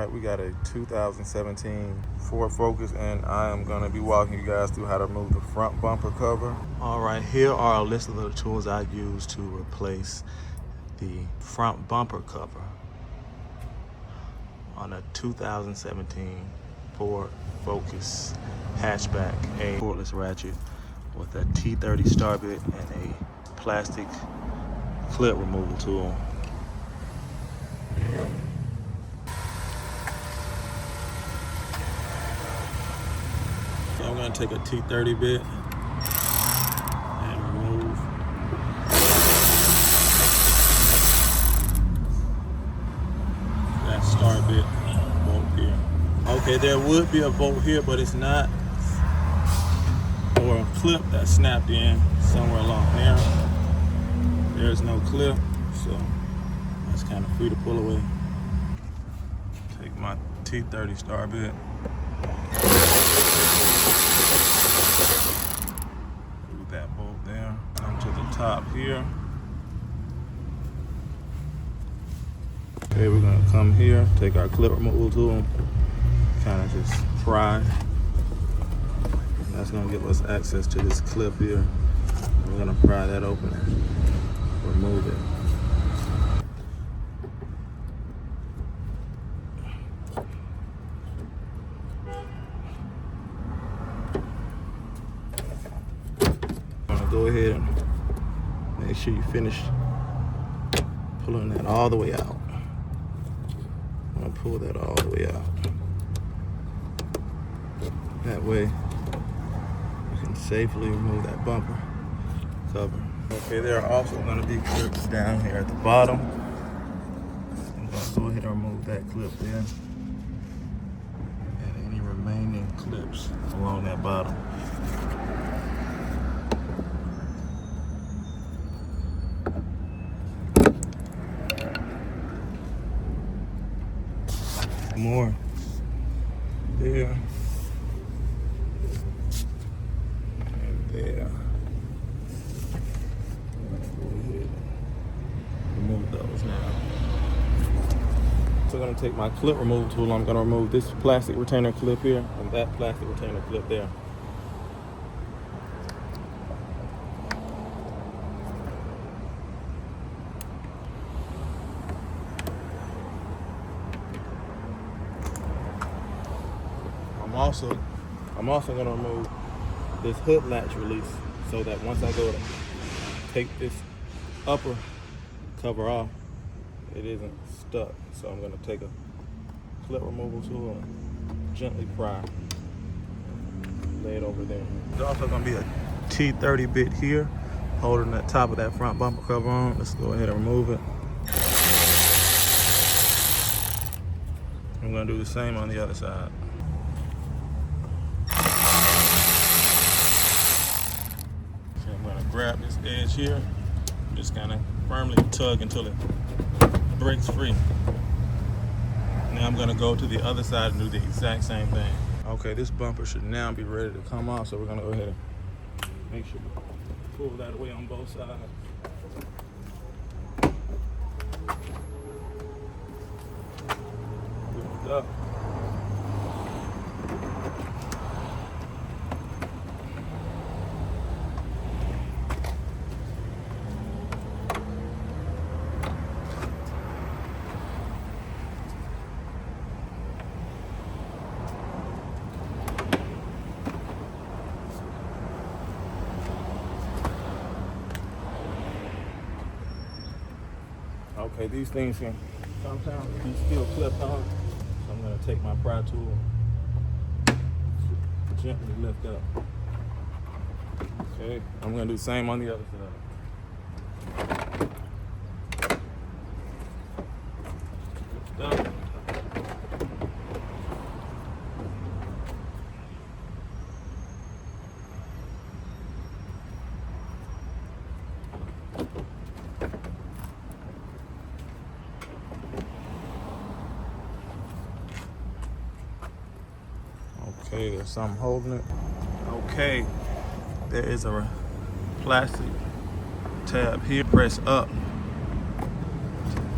right, we got a 2017 Ford Focus, and I am going to be walking you guys through how to remove the front bumper cover. All right, here are a list of the tools I use to replace the front bumper cover on a 2017 Ford Focus hatchback, a cordless ratchet with a T30 star bit and a plastic clip removal tool. So I'm going to take a T30 bit and remove that star bit bolt here. Okay, there would be a bolt here, but it's not, or a clip that snapped in somewhere along there. There's no clip, so that's kind of free to pull away. Take my T30 star bit. Move that bolt there. Come to the top here. Okay, we're gonna come here, take our clip removal tool, kind of just pry. That's gonna give us access to this clip here. We're gonna pry that open and remove it. Go ahead and make sure you finish pulling that all the way out. I'm gonna pull that all the way out. That way you can safely remove that bumper cover. Okay, there are also gonna be clips down here at the bottom. I'm gonna go ahead and remove that clip there. And any remaining clips along that bottom. More there and there. Go ahead and remove those now. So I'm going to take my clip removal tool. I'm going to remove this plastic retainer clip here and that plastic retainer clip there. I'm also going to remove this hood latch release so that once I go to take this upper cover off, it isn't stuck. So I'm going to take a clip removal tool and gently pry. Lay it over there. There's also going to be a T30 bit here holding the top of that front bumper cover on. Let's go ahead and remove it. I'm going to do the same on the other side. Grab this edge here, just kind of firmly tug until it breaks free. Now I'm going to go to the other side and do the exact same thing. Okay, this bumper should now be ready to come off, so we're going to go ahead and make sure we pull that away on both sides. Good up. Okay, these things can sometimes be still clipped on, so I'm going to take my pry tool, gently lift up. Okay, I'm going to do the same on the other side. Lift up. Okay, there's something holding it. Okay, there is a plastic tab here. Press up to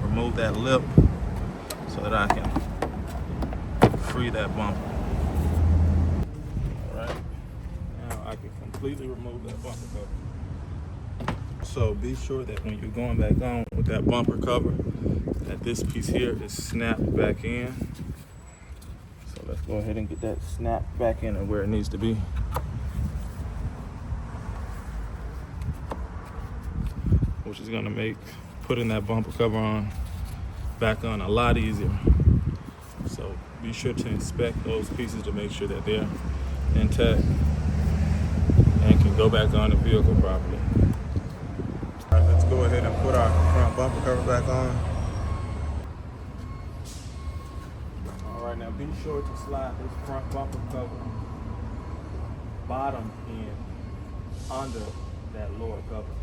remove that lip so that I can free that bumper. All right, now I can completely remove that bumper cover. So be sure that when you're going back on with that bumper cover, that this piece here is snapped back in. So let's go ahead and get that snapped back in and where it needs to be. Which is gonna make putting that bumper cover on back on a lot easier. So be sure to inspect those pieces to make sure that they're intact and can go back on the vehicle properly. All right, let's go ahead and put our front bumper cover back on. All right, now be sure to slide this front bumper cover bottom end under that lower cover.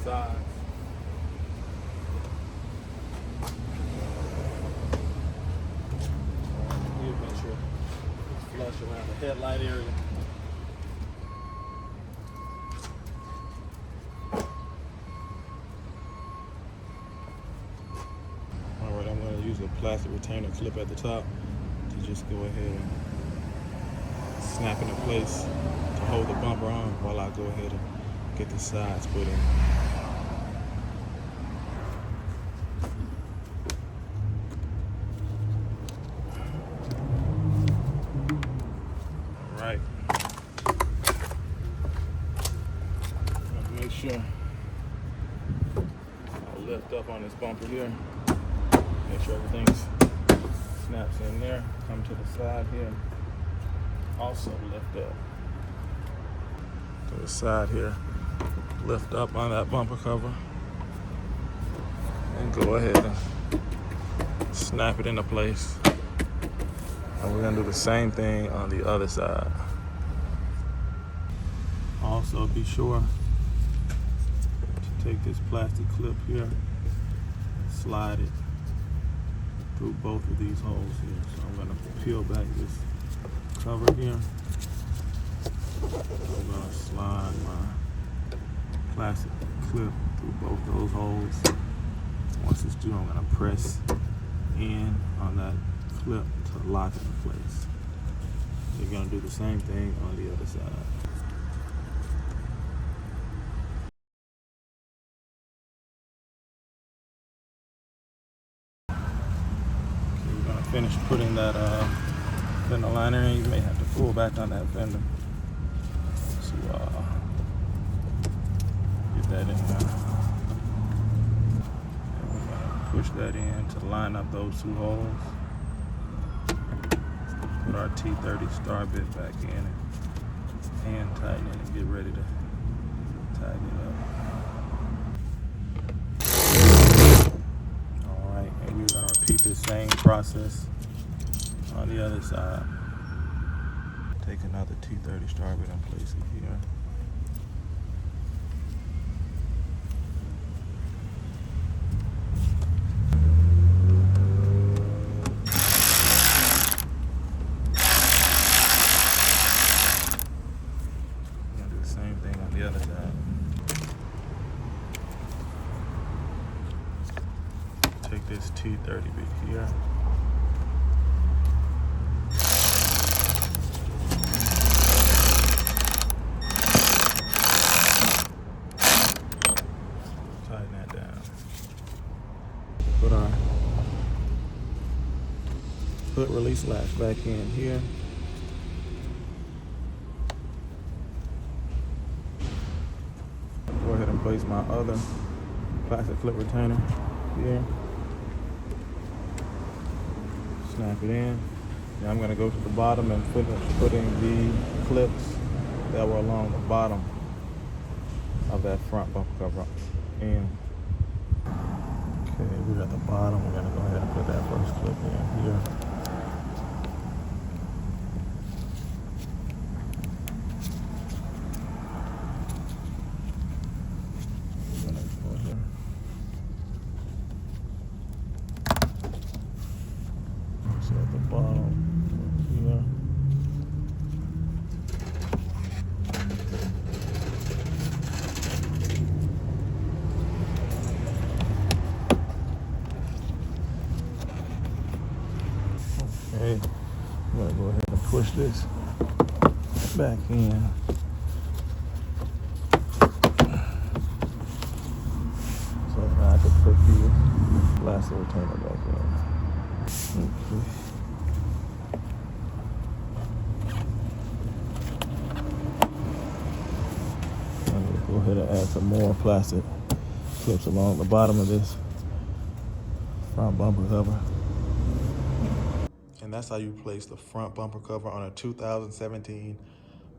Sides. Here, make sure it's flush around the headlight area. All right, I'm going to use a plastic retainer clip at the top to just go ahead and snap into place to hold the bumper on while I go ahead and get the sides put in. All right. Make sure I lift up on this bumper here. Make sure everything's snaps in there. Come to the side here. Also lift up to the side here. Lift up on that bumper cover and go ahead and snap it into place. And we're gonna do the same thing on the other side. Also be sure to take this plastic clip here, slide it through both of these holes here. So I'm gonna peel back this cover here. I'm gonna slide my plastic clip through both those holes. Once it's due, I'm gonna press in on that clip to lock it in place. You're gonna do the same thing on the other side. Okay, we're gonna finish putting that fender liner in. You may have to pull back on that fender to get that in there. And we're gonna push that in to line up those two holes. Put our T30 star bit back in and tighten it and get ready to tighten it up. All right, and we're gonna repeat the same process on the other side. Take another T30 star bit and place it here. The other side. Take this T30 bit here. Tighten that down. Put our hood release latch back in here. Go ahead and place my other plastic clip retainer here. Snap it in. Now I'm going to go to the bottom and finish putting the clips that were along the bottom of that front bumper cover in. Okay, we're at the bottom. We're going to go ahead and put that first clip in here. the bottom, you know. Okay, I'm gonna go ahead and push this back in. So now I can put the lasso retainer back in. Okay. I'm gonna go ahead and add some more plastic clips along the bottom of this front bumper cover. And that's how you place the front bumper cover on a 2017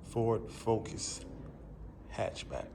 Ford Focus hatchback.